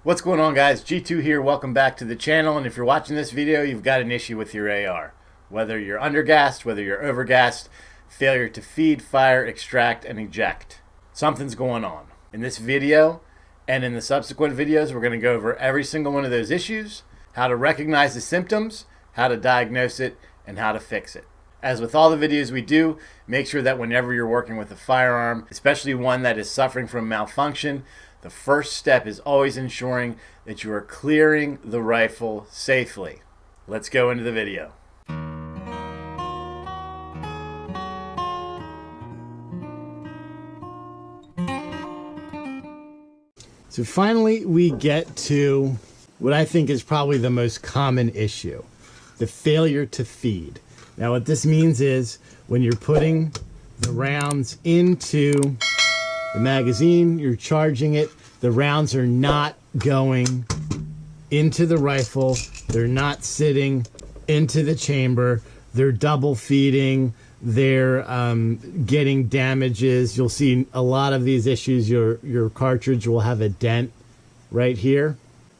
What's going on, guys? G2 here. Welcome back to the channel. And if you're watching this video, you've got an issue with your AR. Whether you're undergassed, whether you're overgassed, failure to feed, fire, extract, and eject. Something's going on. In this video and in the subsequent videos, we're going to go over every single one of those issues, how to recognize the symptoms, how to diagnose it, and how to fix it. As with all the videos we do, make sure that whenever you're working with a firearm, especially one that is suffering from malfunction, the first step is always ensuring that you are clearing the rifle safely. Let's go into the video. So finally we get to what I think is probably the most common issue, the failure to feed. Now what this means is when you're putting the rounds into the magazine, you're charging it, the rounds are not going into the rifle, they're not sitting into the chamber, they're double feeding, they're getting damages. You'll see a lot of these issues. Your cartridge will have a dent right here.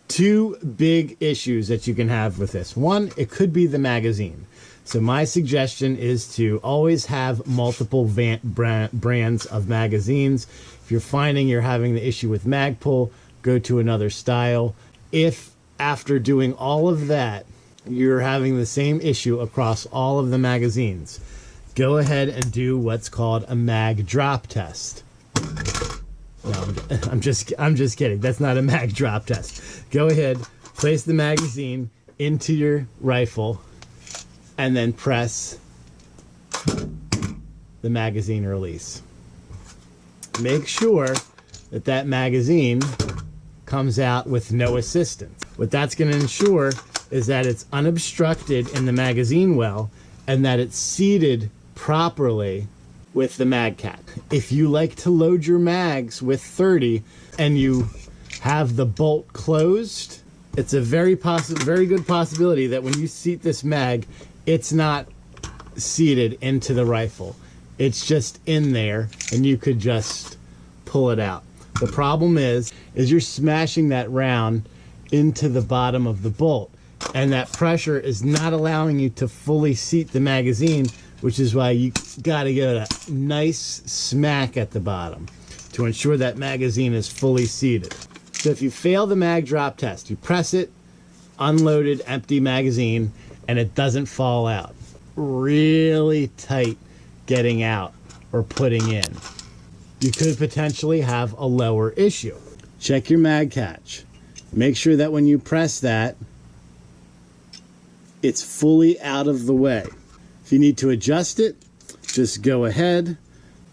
Two big issues that you can have with this. One, it could be the magazine. So my suggestion is to always have multiple brands of magazines. If you're finding you're having the issue with Magpul, go to another style. If after doing all of that, you're having the same issue across all of the magazines, go ahead and do what's called a mag drop test. No, I'm just kidding. That's not a mag drop test. Go ahead, place the magazine into your rifle, and then press the magazine release. Make sure that that magazine comes out with no assistance. What that's going to ensure is that it's unobstructed in the magazine well and that it's seated properly with the mag cap. If you like to load your mags with 30 and you have the bolt closed, it's a very good possibility that when you seat this mag, it's not seated into the rifle. It's just in there and you could just pull it out. The problem is you're smashing that round into the bottom of the bolt, and that pressure is not allowing you to fully seat the magazine, which is why you gotta get a nice smack at the bottom to ensure that magazine is fully seated. So if you fail the mag drop test, you press it, unloaded, empty magazine, and it doesn't fall out. Really tight getting out or putting in. You could potentially have a lower issue. Check your mag catch. Make sure that when you press that, it's fully out of the way. If you need to adjust it, just go ahead,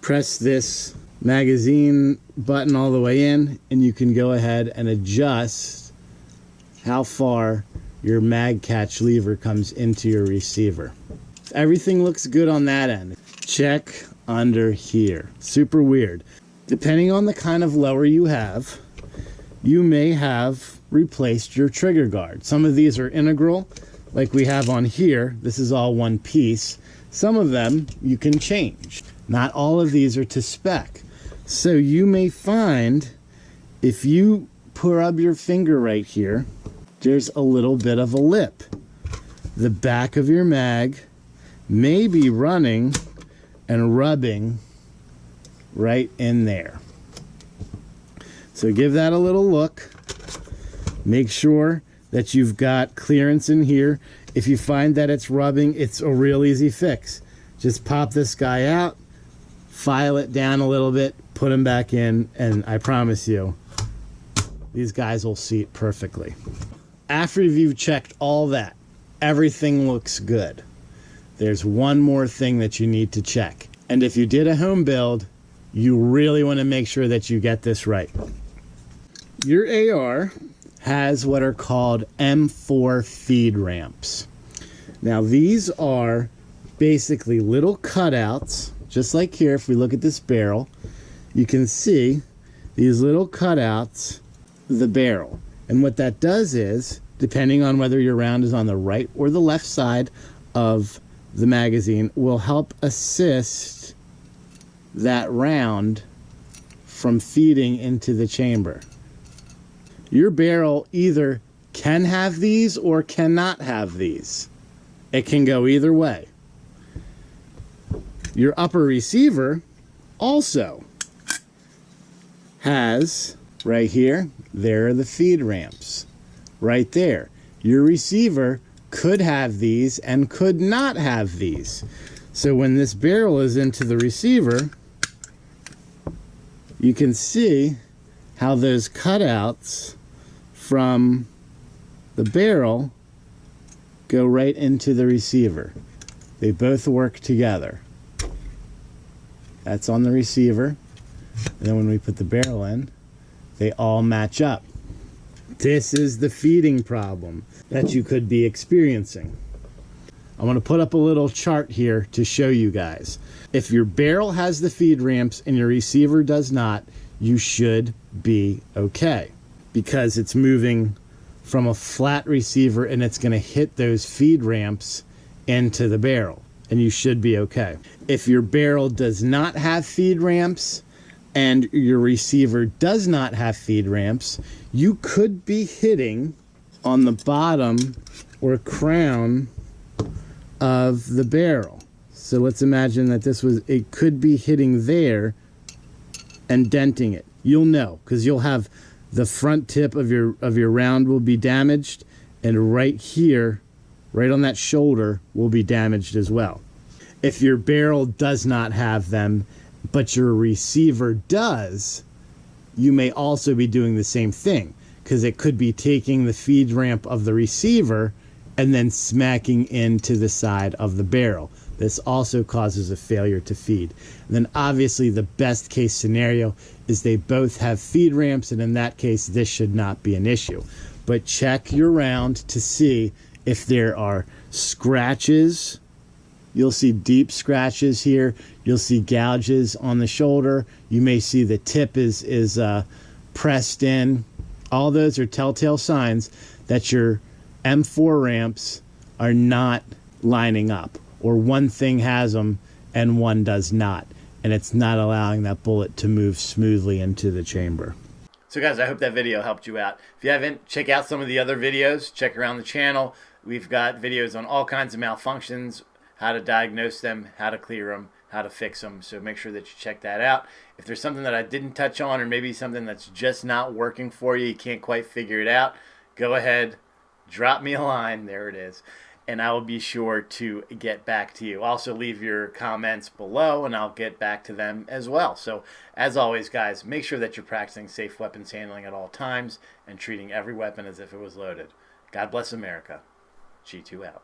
press this magazine button all the way in, and you can go ahead and adjust how far your mag catch lever comes into your receiver. Everything looks good on that end. Check under here. Super weird. Depending on the kind of lower you have, you may have replaced your trigger guard. Some of these are integral, like we have on here. This is all one piece. Some of them you can change. Not all of these are to spec. So you may find if you rub your finger right here, there's a little bit of a lip. The back of your mag may be running and rubbing right in there. So give that a little look. Make sure that you've got clearance in here. If you find that it's rubbing, it's a real easy fix. Just pop this guy out, file it down a little bit, put him back in, and I promise you, these guys will seat perfectly. After you've checked all that, everything looks good. There's one more thing that you need to check. And if you did a home build, you really want to make sure that you get this right. Your AR has what are called M4 feed ramps. Now these are basically little cutouts, just like here. If we look at this barrel, you can see these little cutouts, the barrel. And what that does is, depending on whether your round is on the right or the left side of the magazine, will help assist that round from feeding into the chamber. Your barrel either can have these or cannot have these. It can go either way. Your upper receiver also has, right here, there are the feed ramps. Right there. Your receiver could have these and could not have these. So when this barrel is into the receiver, you can see how those cutouts from the barrel go right into the receiver. They both work together. That's on the receiver. And then when we put the barrel in, they all match up. This is the feeding problem that you could be experiencing. I'm going to put up a little chart here to show you guys. If your barrel has the feed ramps and your receiver does not, you should be okay, because it's moving from a flat receiver and it's going to hit those feed ramps into the barrel, and you should be okay. If your barrel does not have feed ramps and your receiver does not have feed ramps, you could be hitting on the bottom or crown of the barrel. So let's imagine that it could be hitting there and denting it. You'll know, because you'll have the front tip of your round will be damaged, and right here, right on that shoulder, will be damaged as well. If your barrel does not have them, but your receiver does, you may also be doing the same thing, because it could be taking the feed ramp of the receiver and then smacking into the side of the barrel. This also causes a failure to feed. And then obviously the best case scenario is they both have feed ramps, and in that case this should not be an issue. But check your round to see if there are scratches. You'll see deep scratches here. You'll see gouges on the shoulder. You may see the tip is pressed in. All those are telltale signs that your M4 ramps are not lining up, or one thing has them and one does not, and it's not allowing that bullet to move smoothly into the chamber. So guys, I hope that video helped you out. If you haven't, check out some of the other videos. Check around the channel. We've got videos on all kinds of malfunctions, how to diagnose them, how to clear them, how to fix them. So make sure that you check that out. If there's something that I didn't touch on, or maybe something that's just not working for you, you can't quite figure it out, go ahead, drop me a line. There it is. And I will be sure to get back to you. Also, leave your comments below, and I'll get back to them as well. So, as always, guys, make sure that you're practicing safe weapons handling at all times and treating every weapon as if it was loaded. God bless America. G2 out.